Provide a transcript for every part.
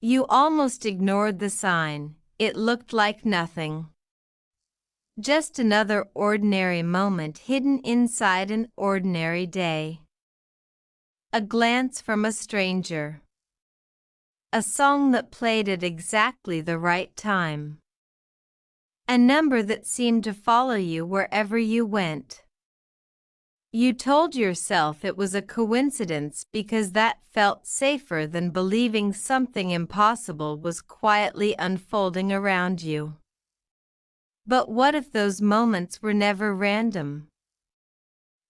You almost ignored the sign. It looked like nothing. Just another ordinary moment hidden inside an ordinary day. A glance from a stranger. A song that played at exactly the right time. A number that seemed to follow you wherever you went. You told yourself it was a coincidence because that felt safer than believing something impossible was quietly unfolding around you. But what if those moments were never random?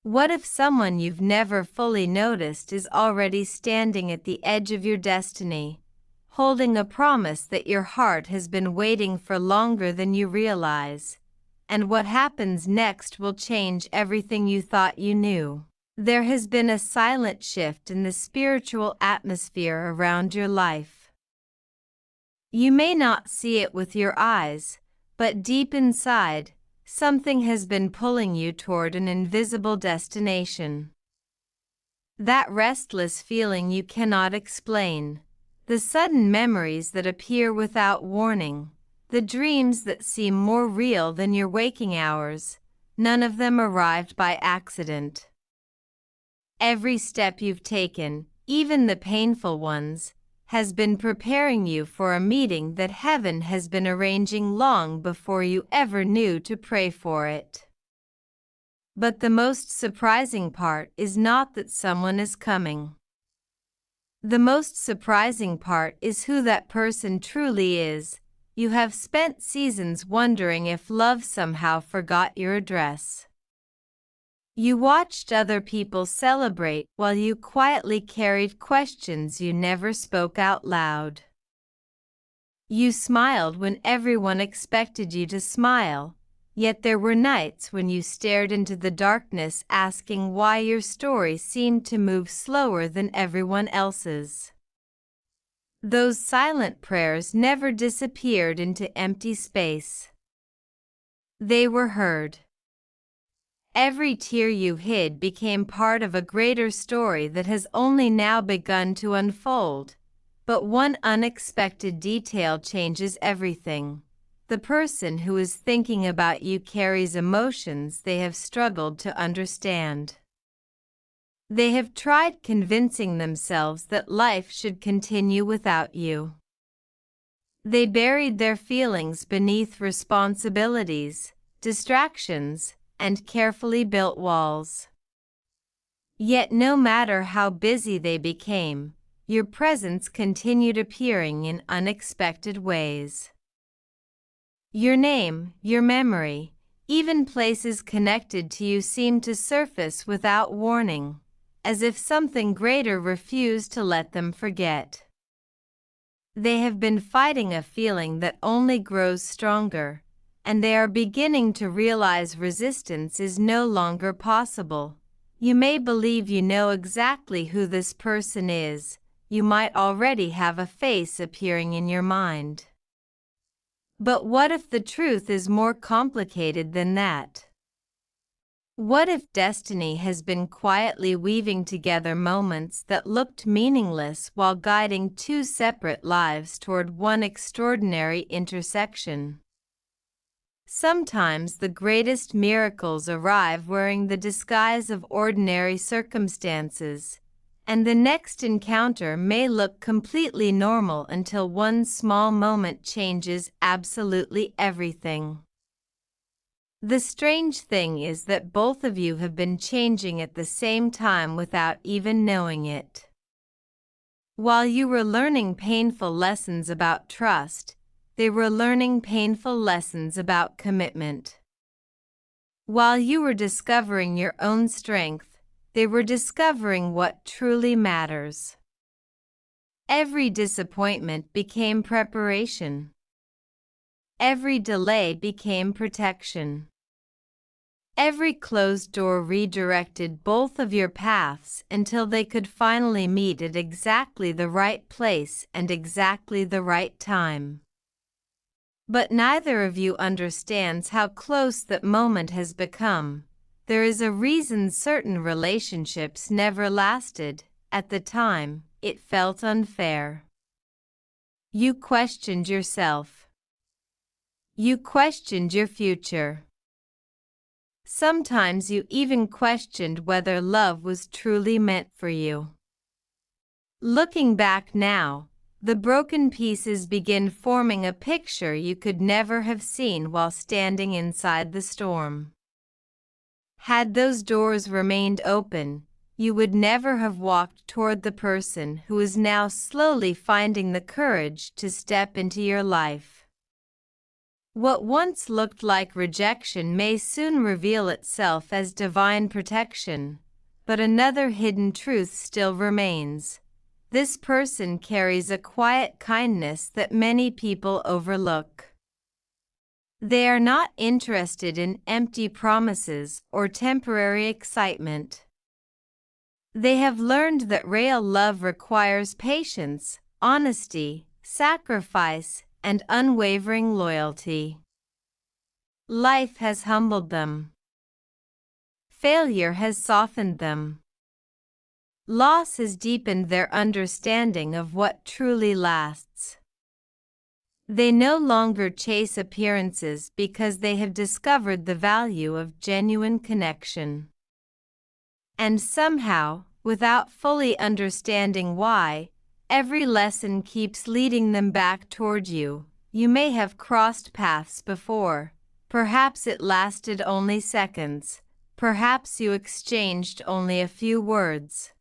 What if someone you've never fully noticed is already standing at the edge of your destiny, holding a promise that your heart has been waiting for longer than you realize? And what happens next will change everything you thought you knew. There has been a silent shift in the spiritual atmosphere around your life. You may not see it with your eyes, but deep inside, something has been pulling you toward an invisible destination. That restless feeling you cannot explain, the sudden memories that appear without warning, the dreams that seem more real than your waking hours, none of them arrived by accident. Every step you've taken, even the painful ones, has been preparing you for a meeting that heaven has been arranging long before you ever knew to pray for it. But the most surprising part is not that someone is coming. The most surprising part is who that person truly is. You have spent seasons wondering if love somehow forgot your address. You watched other people celebrate while you quietly carried questions you never spoke out loud. You smiled when everyone expected you to smile, yet there were nights when you stared into the darkness asking why your story seemed to move slower than everyone else's. Those silent prayers never disappeared into empty space. They were heard. Every tear you hid became part of a greater story that has only now begun to unfold. But one unexpected detail changes everything. The person who is thinking about you carries emotions they have struggled to understand. They have tried convincing themselves that life should continue without you. They buried their feelings beneath responsibilities, distractions, and carefully built walls. Yet no matter how busy they became, your presence continued appearing in unexpected ways. Your name, your memory, even places connected to you seemed to surface without warning, as if something greater refused to let them forget. They have been fighting a feeling that only grows stronger, and they are beginning to realize resistance is no longer possible. You may believe you know exactly who this person is. You might already have a face appearing in your mind. But what if the truth is more complicated than that? What if destiny has been quietly weaving together moments that looked meaningless while guiding two separate lives toward one extraordinary intersection? Sometimes the greatest miracles arrive wearing the disguise of ordinary circumstances, and the next encounter may look completely normal until one small moment changes absolutely everything. The strange thing is that both of you have been changing at the same time without even knowing it. While you were learning painful lessons about trust, they were learning painful lessons about commitment. While you were discovering your own strength, they were discovering what truly matters. Every disappointment became preparation. Every delay became protection. Every closed door redirected both of your paths until they could finally meet at exactly the right place and exactly the right time. But neither of you understands how close that moment has become. There is a reason certain relationships never lasted. At the time, it felt unfair. You questioned yourself. You questioned your future. Sometimes you even questioned whether love was truly meant for you. Looking back now, the broken pieces begin forming a picture you could never have seen while standing inside the storm. Had those doors remained open, you would never have walked toward the person who is now slowly finding the courage to step into your life. What once looked like rejection may soon reveal itself as divine protection, but another hidden truth still remains. This person carries a quiet kindness that many people overlook. They are not interested in empty promises or temporary excitement. They have learned that real love requires patience, honesty, sacrifice, and unwavering loyalty. Life has humbled them. Failure has softened them. Loss has deepened their understanding of what truly lasts. They no longer chase appearances because they have discovered the value of genuine connection. And somehow, without fully understanding why, every lesson keeps leading them back toward you. You may have crossed paths before. Perhaps it lasted only seconds. Perhaps you exchanged only a few words.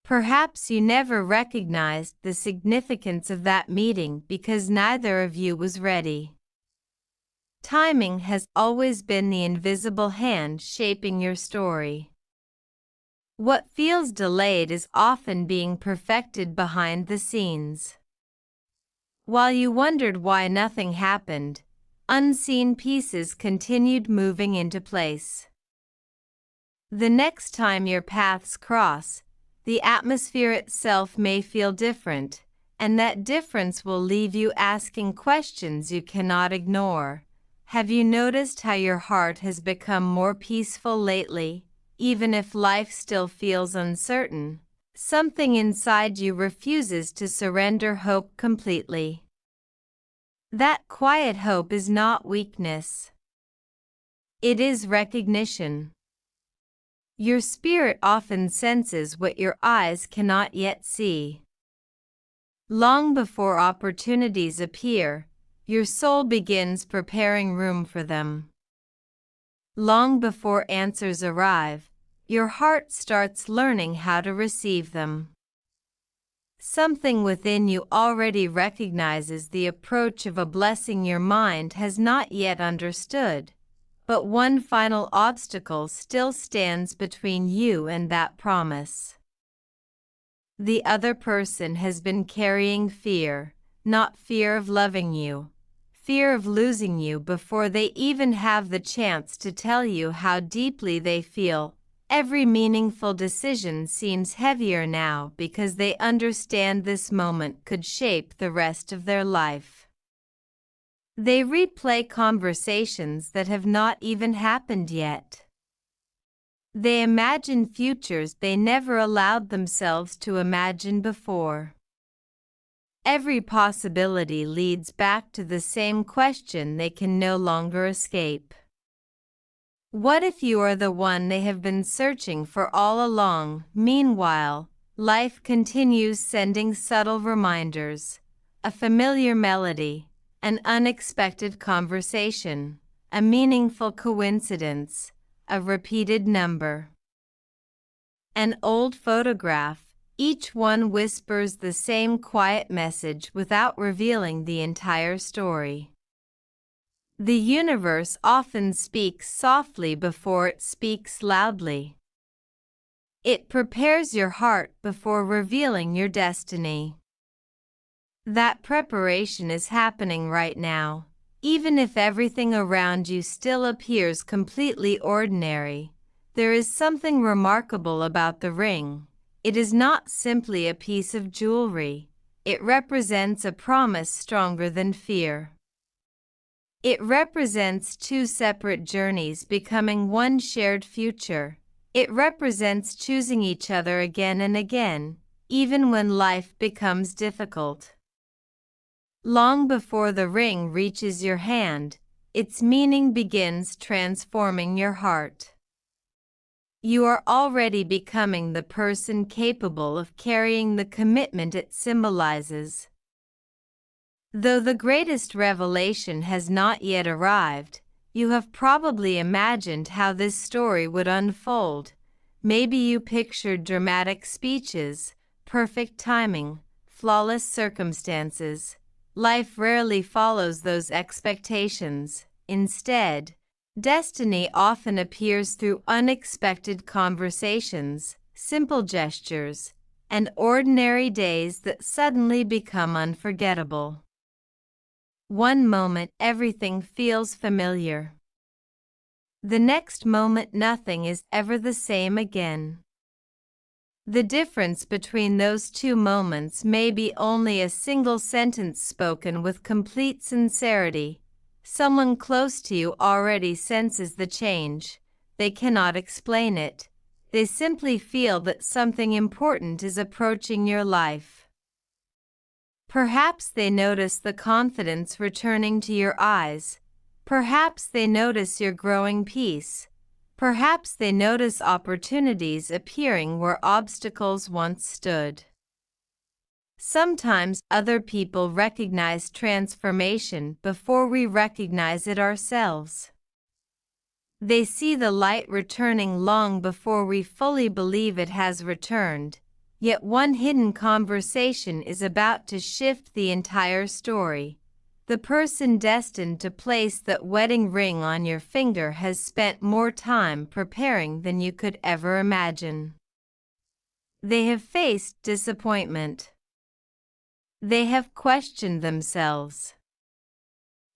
Perhaps you never recognized the significance of that meeting because neither of you was ready. Timing has always been the invisible hand shaping your story. What feels delayed is often being perfected behind the scenes. While you wondered why nothing happened, unseen pieces continued moving into place. The next time your paths cross, the atmosphere itself may feel different, and that difference will leave you asking questions you cannot ignore. Have you noticed how your heart has become more peaceful lately? Even if life still feels uncertain, something inside you refuses to surrender hope completely. That quiet hope is not weakness. It is recognition. Your spirit often senses what your eyes cannot yet see. Long before opportunities appear, your soul begins preparing room for them. Long before answers arrive, your heart starts learning how to receive them. Something within you already recognizes the approach of a blessing your mind has not yet understood. But one final obstacle still stands between you and that promise. The other person has been carrying fear, not fear of loving you, fear of losing you before they even have the chance to tell you how deeply they feel. Every meaningful decision seems heavier now because they understand this moment could shape the rest of their life. They replay conversations that have not even happened yet. They imagine futures they never allowed themselves to imagine before. Every possibility leads back to the same question they can no longer escape. What if you are the one they have been searching for all along? Meanwhile, life continues sending subtle reminders, a familiar melody, an unexpected conversation, a meaningful coincidence, a repeated number. An old photograph, each one whispers the same quiet message without revealing the entire story. The universe often speaks softly before it speaks loudly. It prepares your heart before revealing your destiny. That preparation is happening right now. Even if everything around you still appears completely ordinary, there is something remarkable about the ring. It is not simply a piece of jewelry. It represents a promise stronger than fear. It represents two separate journeys becoming one shared future. It represents choosing each other again and again, even when life becomes difficult. Long before the ring reaches your hand, its meaning begins transforming your heart. You are already becoming the person capable of carrying the commitment it symbolizes. Though the greatest revelation has not yet arrived, you have probably imagined how this story would unfold. Maybe you pictured dramatic speeches, perfect timing, flawless circumstances. Life rarely follows those expectations. Instead, destiny often appears through unexpected conversations, simple gestures, and ordinary days that suddenly become unforgettable. One moment everything feels familiar. The next moment nothing is ever the same again. The difference between those two moments may be only a single sentence spoken with complete sincerity. Someone close to you already senses the change. They cannot explain it. They simply feel that something important is approaching your life. Perhaps they notice the confidence returning to your eyes. Perhaps they notice your growing peace. Perhaps they notice opportunities appearing where obstacles once stood. Sometimes other people recognize transformation before we recognize it ourselves. They see the light returning long before we fully believe it has returned. Yet one hidden conversation is about to shift the entire story. The person destined to place that wedding ring on your finger has spent more time preparing than you could ever imagine. They have faced disappointment. They have questioned themselves.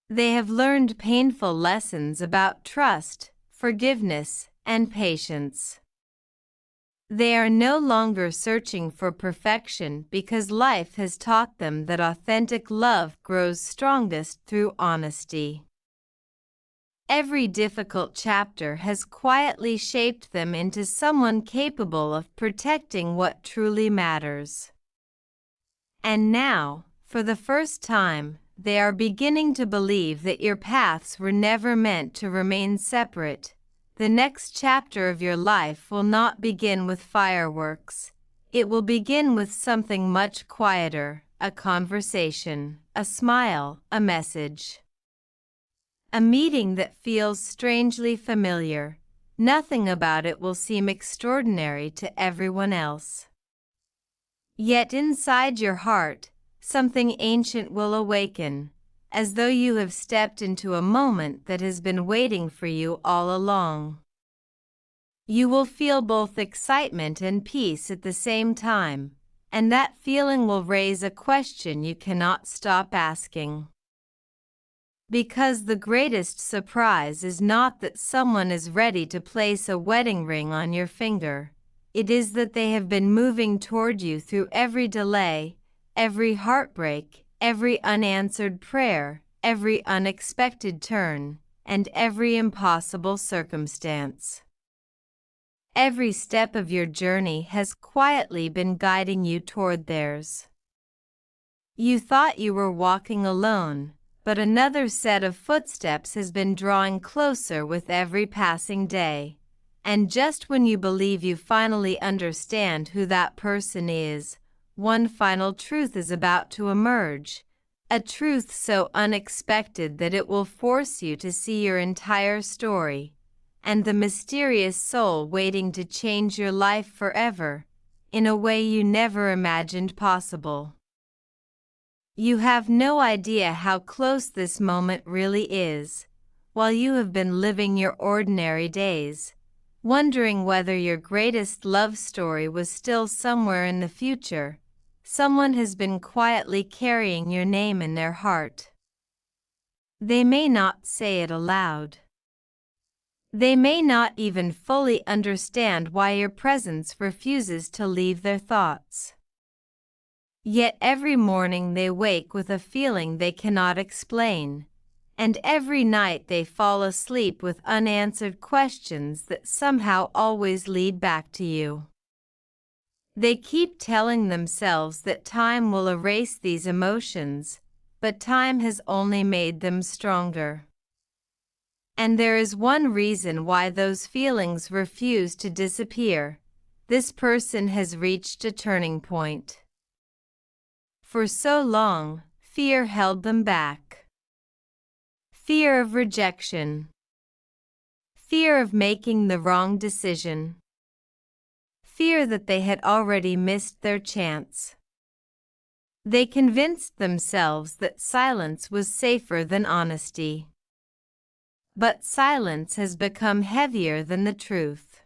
They have learned painful lessons about trust, forgiveness, and patience. They are no longer searching for perfection because life has taught them that authentic love grows strongest through honesty. Every difficult chapter has quietly shaped them into someone capable of protecting what truly matters. And now, for the first time, they are beginning to believe that your paths were never meant to remain separate. The next chapter of your life will not begin with fireworks. It will begin with something much quieter, a conversation, a smile, a message. A meeting that feels strangely familiar. Nothing about it will seem extraordinary to everyone else. Yet inside your heart, something ancient will awaken, as though you have stepped into a moment that has been waiting for you all along. You will feel both excitement and peace at the same time, and that feeling will raise a question you cannot stop asking. Because the greatest surprise is not that someone is ready to place a wedding ring on your finger. It is that they have been moving toward you through every delay, every heartbreak, every unanswered prayer, every unexpected turn, and every impossible circumstance. Every step of your journey has quietly been guiding you toward theirs. You thought you were walking alone, but another set of footsteps has been drawing closer with every passing day. And just when you believe you finally understand who that person is, one final truth is about to emerge. A truth so unexpected that it will force you to see your entire story, and the mysterious soul waiting to change your life forever, in a way you never imagined possible. You have no idea how close this moment really is, while you have been living your ordinary days, wondering whether your greatest love story was still somewhere in the future. Someone has been quietly carrying your name in their heart. They may not say it aloud. They may not even fully understand why your presence refuses to leave their thoughts. Yet every morning they wake with a feeling they cannot explain, and every night they fall asleep with unanswered questions that somehow always lead back to you. They keep telling themselves that time will erase these emotions, but time has only made them stronger. And there is one reason why those feelings refuse to disappear. This person has reached a turning point. For so long, fear held them back. Fear of rejection. Fear of making the wrong decision. Fear that they had already missed their chance. They convinced themselves that silence was safer than honesty. But silence has become heavier than the truth.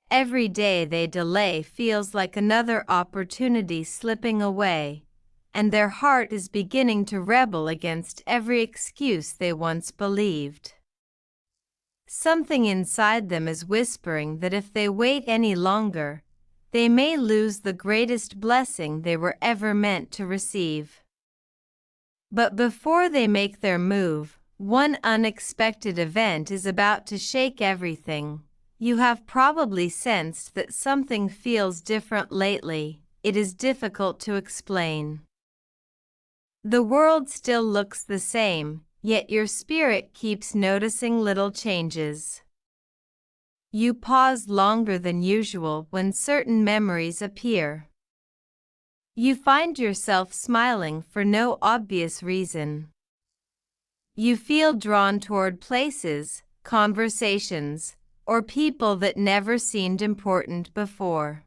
Every day they delay feels like another opportunity slipping away, and their heart is beginning to rebel against every excuse they once believed. Something inside them is whispering that if they wait any longer, they may lose the greatest blessing they were ever meant to receive. But before they make their move, one unexpected event is about to shake everything. You have probably sensed that something feels different lately. It is difficult to explain. The world still looks the same, yet your spirit keeps noticing little changes. You pause longer than usual when certain memories appear. You find yourself smiling for no obvious reason. You feel drawn toward places, conversations, or people that never seemed important before.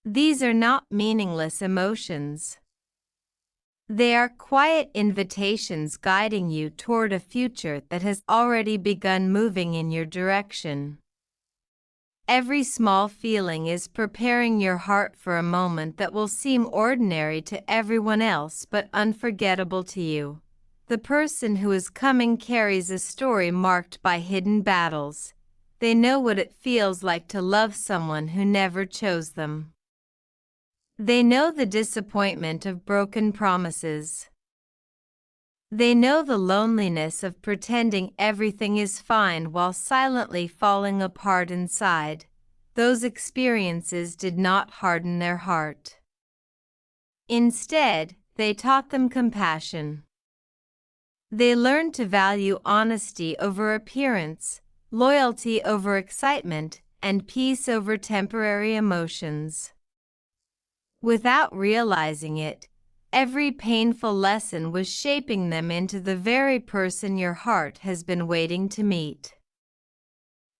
These are not meaningless emotions. They are quiet invitations guiding you toward a future that has already begun moving in your direction. Every small feeling is preparing your heart for a moment that will seem ordinary to everyone else but unforgettable to you. The person who is coming carries a story marked by hidden battles. They know what it feels like to love someone who never chose them. They know the disappointment of broken promises. They know the loneliness of pretending everything is fine while silently falling apart inside. Those experiences did not harden their heart. Instead, they taught them compassion. They learned to value honesty over appearance, loyalty over excitement, and peace over temporary emotions. Without realizing it, every painful lesson was shaping them into the very person your heart has been waiting to meet.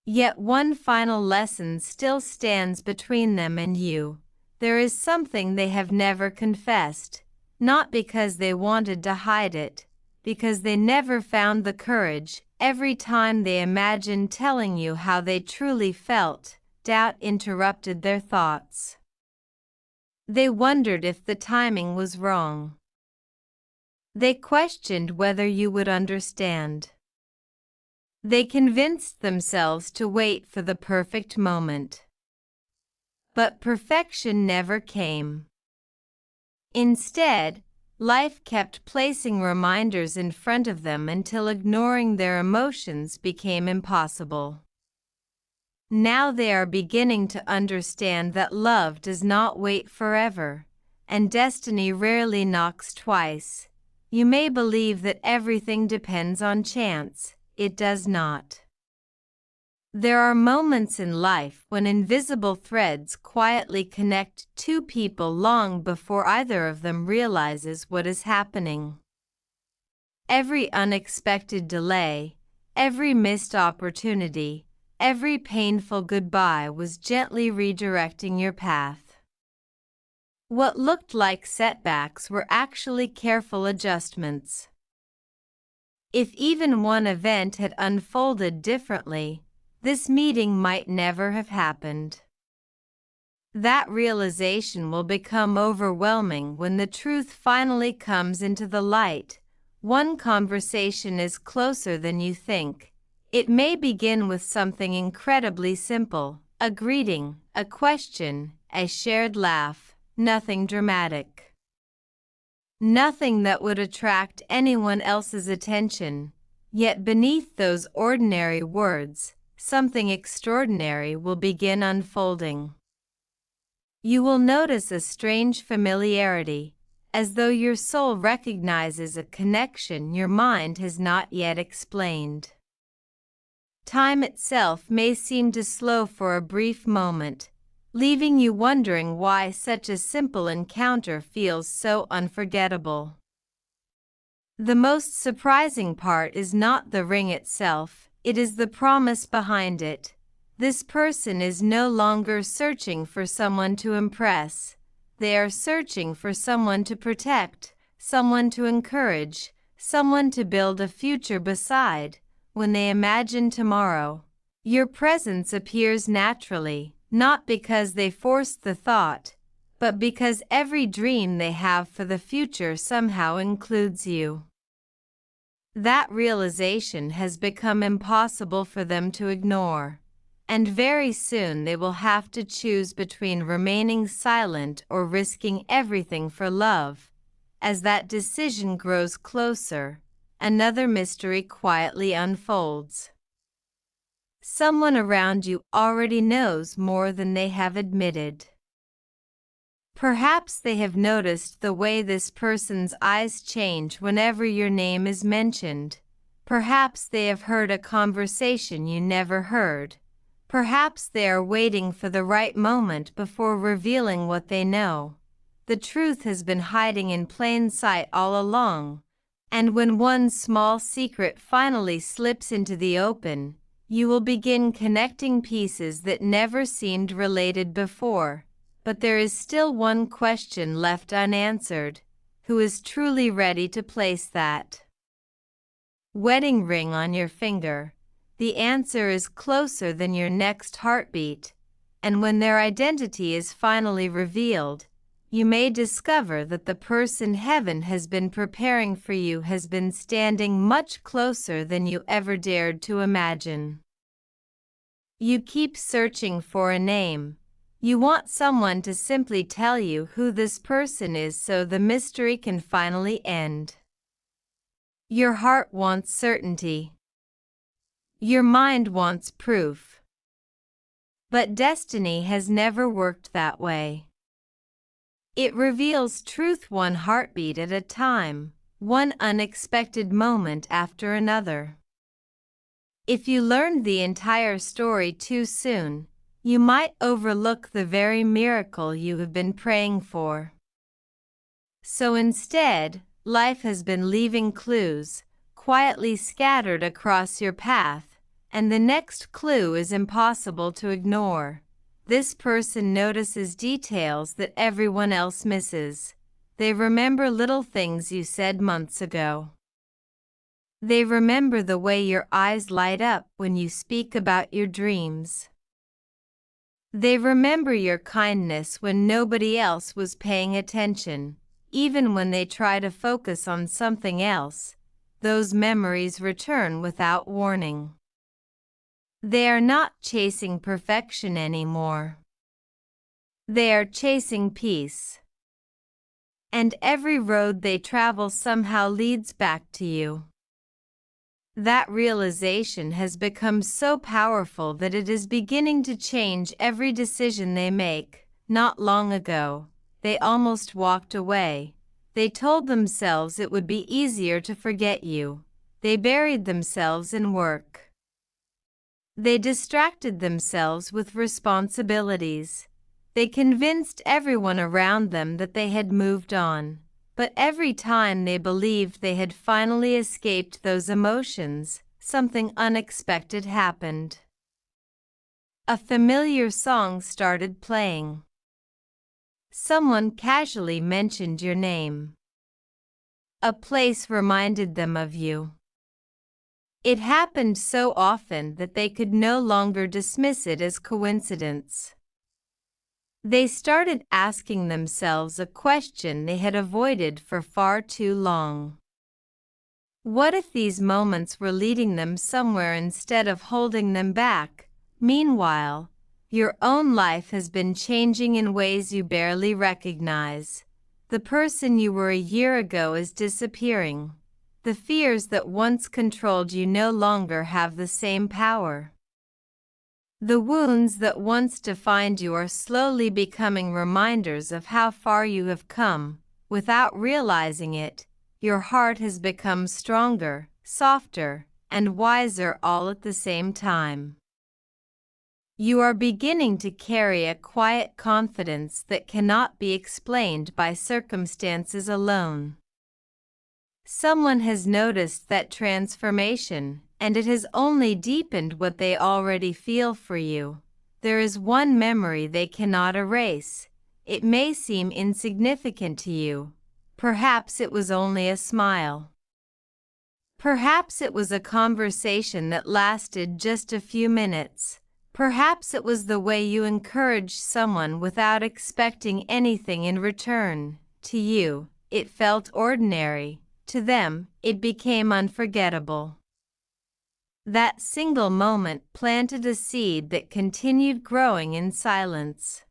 Yet one final lesson still stands between them and you. There is something they have never confessed, not because they wanted to hide it, because they never found the courage. Every time they imagined telling you how they truly felt, doubt interrupted their thoughts. They wondered if the timing was wrong. They questioned whether you would understand. They convinced themselves to wait for the perfect moment. But perfection never came. Instead, life kept placing reminders in front of them until ignoring their emotions became impossible. Now they are beginning to understand that love does not wait forever, and destiny rarely knocks twice. You may believe that everything depends on chance. It does not. There are moments in life when invisible threads quietly connect two people long before either of them realizes what is happening. Every unexpected delay, every missed opportunity, every painful goodbye was gently redirecting your path. What looked like setbacks were actually careful adjustments. If even one event had unfolded differently, this meeting might never have happened. That realization will become overwhelming when the truth finally comes into the light. One conversation is closer than you think. It may begin with something incredibly simple, a greeting, a question, a shared laugh, nothing dramatic. Nothing that would attract anyone else's attention, yet beneath those ordinary words, something extraordinary will begin unfolding. You will notice a strange familiarity, as though your soul recognizes a connection your mind has not yet explained. Time itself may seem to slow for a brief moment, leaving you wondering why such a simple encounter feels so unforgettable. The most surprising part is not the ring itself, it is the promise behind it. This person is no longer searching for someone to impress. They are searching for someone to protect, someone to encourage, someone to build a future beside. When they imagine tomorrow, your presence appears naturally, not because they forced the thought, but because every dream they have for the future somehow includes you. That realization has become impossible for them to ignore, and very soon they will have to choose between remaining silent or risking everything for love. As that decision grows closer, another mystery quietly unfolds. Someone around you already knows more than they have admitted. Perhaps they have noticed the way this person's eyes change whenever your name is mentioned. Perhaps they have heard a conversation you never heard. Perhaps they are waiting for the right moment before revealing what they know. The truth has been hiding in plain sight all along. And when one small secret finally slips into the open, you will begin connecting pieces that never seemed related before. But there is still one question left unanswered. Who is truly ready to place that wedding ring on your finger? The answer is closer than your next heartbeat. And when their identity is finally revealed, you may discover that the person heaven has been preparing for you has been standing much closer than you ever dared to imagine. You keep searching for a name. You want someone to simply tell you who this person is so the mystery can finally end. Your heart wants certainty. Your mind wants proof. But destiny has never worked that way. It reveals truth one heartbeat at a time, one unexpected moment after another. If you learned the entire story too soon, you might overlook the very miracle you have been praying for. So instead, life has been leaving clues, quietly scattered across your path, and the next clue is impossible to ignore. This person notices details that everyone else misses. They remember little things you said months ago. They remember the way your eyes light up when you speak about your dreams. They remember your kindness when nobody else was paying attention, even when they try to focus on something else. Those memories return without warning. They are not chasing perfection anymore. They are chasing peace. And every road they travel somehow leads back to you. That realization has become so powerful that it is beginning to change every decision they make. Not long ago, they almost walked away. They told themselves it would be easier to forget you. They buried themselves in work. They distracted themselves with responsibilities. They convinced everyone around them that they had moved on. But every time they believed they had finally escaped those emotions, something unexpected happened. A familiar song started playing. Someone casually mentioned your name. A place reminded them of you. It happened so often that they could no longer dismiss it as coincidence. They started asking themselves a question they had avoided for far too long. What if these moments were leading them somewhere instead of holding them back? Meanwhile, your own life has been changing in ways you barely recognize. The person you were a year ago is disappearing. The fears that once controlled you no longer have the same power. The wounds that once defined you are slowly becoming reminders of how far you have come. without realizing it, your heart has become stronger, softer, and wiser all at the same time. You are beginning to carry a quiet confidence that cannot be explained by circumstances alone. Someone has noticed that transformation, and it has only deepened what they already feel for you. There is one memory they cannot erase. It may seem insignificant to you. Perhaps it was only a smile. Perhaps it was a conversation that lasted just a few minutes. Perhaps it was the way you encouraged someone without expecting anything in return. To you, it felt ordinary. To them, it became unforgettable. That single moment planted a seed that continued growing in silence.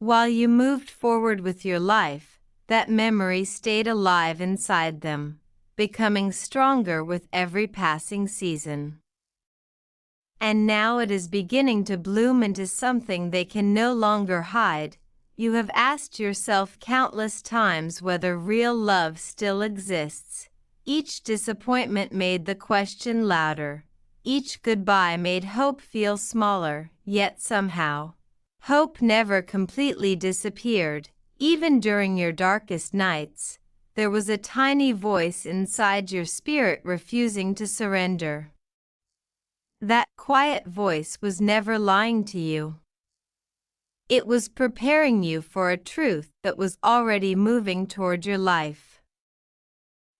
While you moved forward with your life, that memory stayed alive inside them, becoming stronger with every passing season. And now it is beginning to bloom into something they can no longer hide. You have asked yourself countless times whether real love still exists. Each disappointment made the question louder. Each goodbye made hope feel smaller, yet somehow, hope never completely disappeared. Even during your darkest nights, there was a tiny voice inside your spirit refusing to surrender. That quiet voice was never lying to you. It was preparing you for a truth that was already moving toward your life.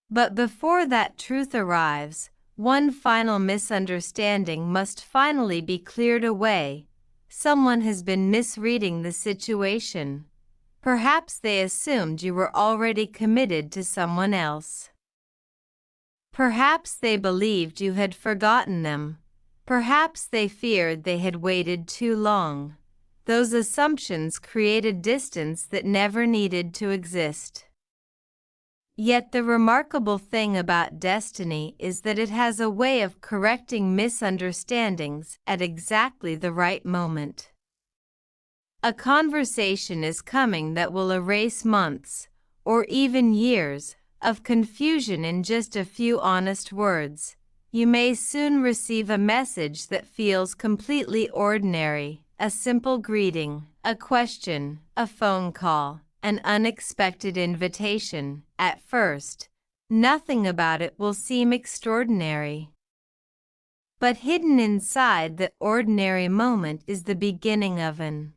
But before that truth arrives, one final misunderstanding must finally be cleared away. Someone has been misreading the situation. Perhaps they assumed you were already committed to someone else. Perhaps they believed you had forgotten them. Perhaps they feared they had waited too long. Those assumptions created distance that never needed to exist. Yet the remarkable thing about destiny is that it has a way of correcting misunderstandings at exactly the right moment. A conversation is coming that will erase months, or even years, of confusion in just a few honest words. You may soon receive a message that feels completely ordinary, a simple greeting, a question, a phone call, an unexpected invitation. At first, nothing about it will seem extraordinary. But hidden inside the ordinary moment is the beginning of an